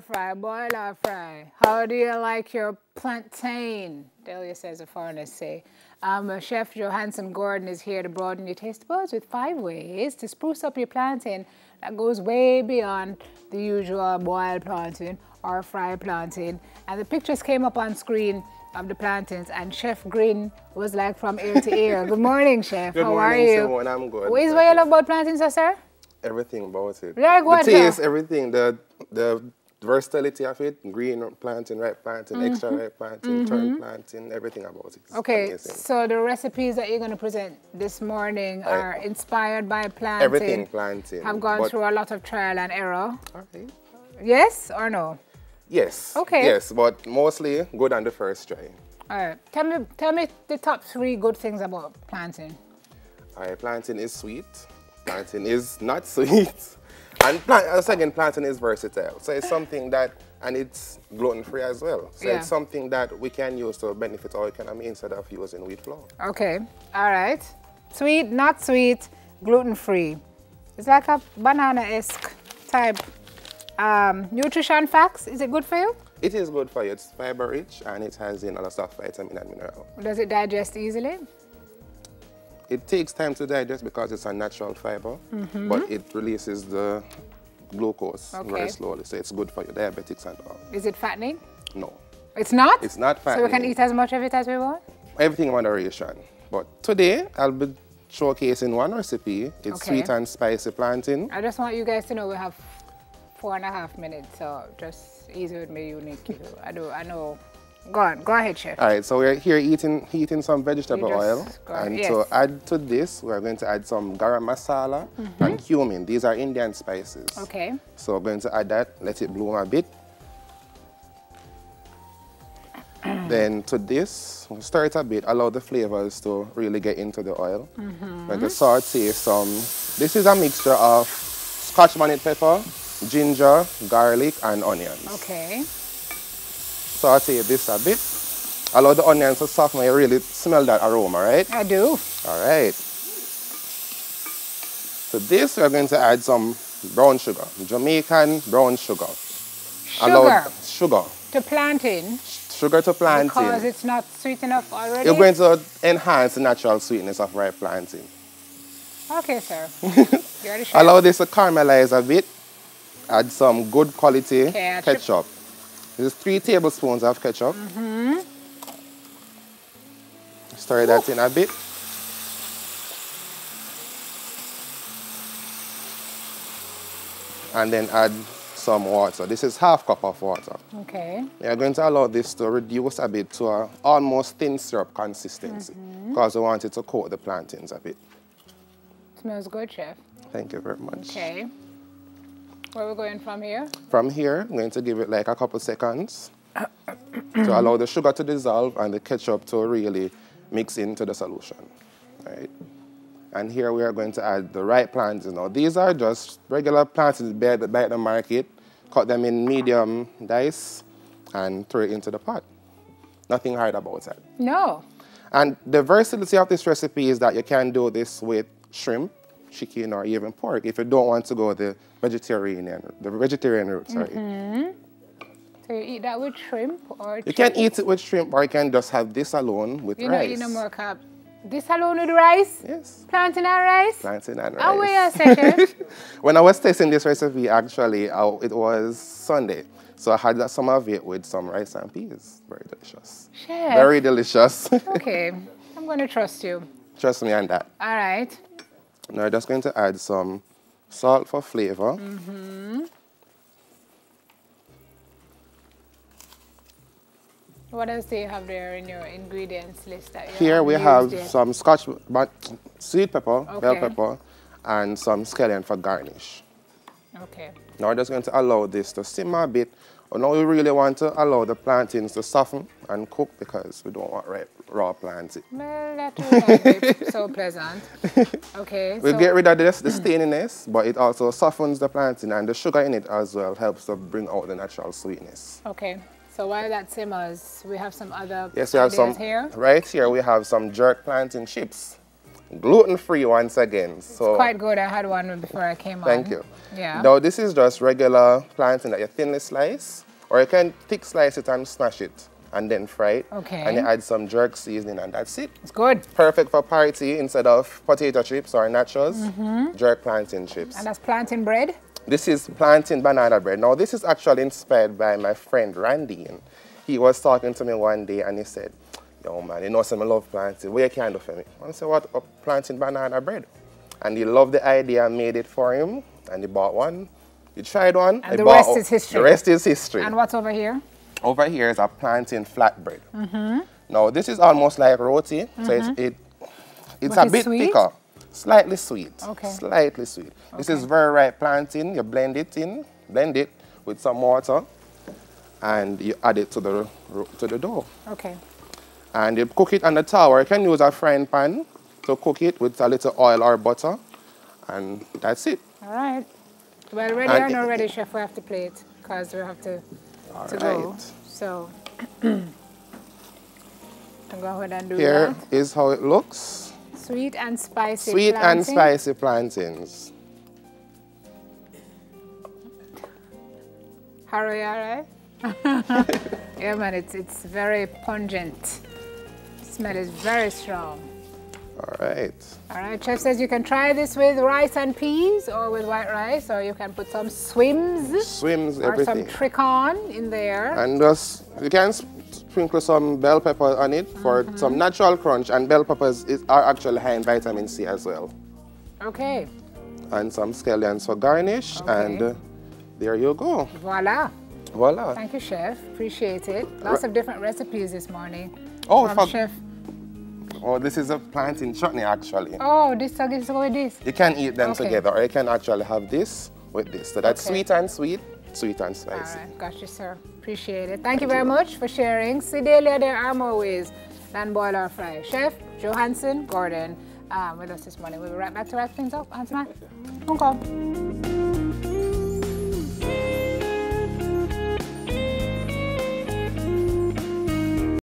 fry, boil or fry? How do you like your plantain? Delia says the foreigners say. Chef Johansson Gordon is here to broaden your taste buds with 5 ways to spruce up your plantain that goes way beyond the usual boiled plantain or fried plantain. And the pictures came up on screen of the plantains, and Chef Green was like from ear to ear. Good morning, Chef. Good How morning, are you? Simone. I'm good. What is what you love about plantains, sir? Everything about it. Like what? The taste, everything, the versatility of it, green plantain, ripe plantain, extra ripe plantain, turn plantain, everything about it. It's amazing. So the recipes that you're going to present this morning are inspired by plantain. Everything plantain. Have gone through a lot of trial and error. Okay. Yes or no? Yes. Okay. Yes, but mostly good on the first try. All right. Tell me the top 3 good things about plantain. All right, plantain is sweet. Plantain is not sweet. And second, plantain is versatile. So it's something that, and it's gluten-free as well. So it's something that we can use to benefit our economy instead of using wheat flour. Okay. All right. Sweet, not sweet, gluten-free. It's like a banana-esque type. Nutrition facts, is it good for you? It is good for you. It's fiber-rich and it has a lot of vitamin and mineral. Does it digest easily? It takes time to digest because it's a natural fiber, but it releases the glucose very slowly, so it's good for your diabetics and all. Is it fattening? No. It's not? It's not fattening. So we can eat as much of it as we want? Everything in moderation. But today, I'll be showcasing one recipe. It's sweet and spicy plantain. I just want you guys to know we have 4.5 minutes, so just easy with me, unique. I know. Go ahead, Chef. All right, so we're here heating some vegetable oil. And to add to this, we're going to add some garam masala and cumin. These are Indian spices. Okay. So we're going to add that, let it bloom a bit. Then to this, we'll stir it a bit, allow the flavors to really get into the oil. We're going to saute some. This is a mixture of Scotch bonnet pepper, ginger, garlic, and onions. Okay. Saute this a bit. Allow the onions to soften. You really smell that aroma, right? I do. All right. To this, we're going to add some brown sugar, Jamaican brown sugar. Sugar. To plantain. Sugar to plantain. Because it's not sweet enough already? You're going to enhance the natural sweetness of ripe plantain. Okay, sir. Allow this to caramelize a bit. Add some good quality ketchup. This is 3 tablespoons of ketchup. Stir that in a bit. And then add some water. This is ½ cup of water. Okay. You're going to allow this to reduce a bit to an almost thin syrup consistency because we want it to coat the plantains a bit. Smells good, Chef. Thank you very much. Okay. Where are we going from here? From here, I'm going to give it like a couple seconds to allow the sugar to dissolve and the ketchup to really mix into the solution. Right. And here we are going to add the ripe plantains. Now, these are just regular plantains buy at the market. Cut them in medium dice and throw it into the pot. Nothing hard about that. No. And the versatility of this recipe is that you can do this with shrimp, chicken, or even pork if you don't want to go the vegetarian route. Sorry. So you eat that with shrimp or You can eat it with shrimp, or you can just have this alone with rice. You know, you know more carb. This alone with rice? Yes. Plantain and rice? Plantain and rice. How were you, Chef? When I was tasting this recipe, actually, it was Sunday. So I had some of it with some rice and peas. Very delicious. Chef. Very delicious. Okay. I'm going to trust you. Trust me on that. All right. Now I'm just going to add some salt for flavor. What else do you have there in your ingredients list? That you Here we have some Scotch sweet pepper, bell pepper, and some scallion for garnish. Okay. Now we're just going to allow this to simmer a bit. But now we really want to allow the plantains to soften and cook because we don't want raw plantain. Well, that would be so pleasant. Okay. We get rid of the staininess, but it also softens the plantain, and the sugar in it as well helps to bring out the natural sweetness. Okay. So while that simmers, we have some other we have some here. Right here we have some jerk plantain chips. Gluten-free once again. So it's quite good. I had one before I came on. Thank you. Yeah. Now this is just regular plantain that you thinly slice, or you can thick slice it and smash it and then fry it. Okay. And you add some jerk seasoning and that's it. It's good. Perfect for party instead of potato chips or nachos, jerk plantain chips. And that's plantain bread? This is plantain banana bread. Now this is actually inspired by my friend Randy. He was talking to me one day and he said, yo man, you know some I love plantain. What you can do for me? I said, what? Plantain banana bread. And he loved the idea and made it for him. And he bought one. He tried one. And the rest is history. The rest is history. And what's over here? Over here is a plantain flatbread. Now this is almost like roti. So it's a bit sweet? thicker. Slightly sweet. Okay. Slightly sweet. Okay. This is very ripe plantain. You blend it with some water, and you add it to the dough. Okay. And you cook it on the tower. You can use a frying pan to cook it with a little oil or butter, and that's it. All right. Well, ready or not ready, chef, we have to plate because we have to go. So, I'll go ahead and do Here that. is how it looks. Sweet and spicy Sweet plantain. and spicy plantains. Harry, all right? Yeah, man, it's very pungent. Smell is very strong. All right. All right, chef says you can try this with rice and peas or with white rice, or you can put some swims or everything. some trichon in there. And just, you can sprinkle some bell pepper on it for some natural crunch, and bell peppers are actually high in vitamin C as well. Okay. And some scallions for garnish, and there you go. Voila. Voila. Thank you, chef. Appreciate it. Lots of different recipes this morning. Oh, from chef. Oh, this is a plantain chutney actually. Oh, this is with this. You can eat them together, or you can actually have this with this. So that's sweet and sweet, sweet and spicy. All right, got you, sir. Appreciate it. Thank you very much for sharing. Sedalia, there are more ways than boil or fry. Chef Johansson Gordon with us this morning. We'll be right back to wrap things up. Hans-Man, come.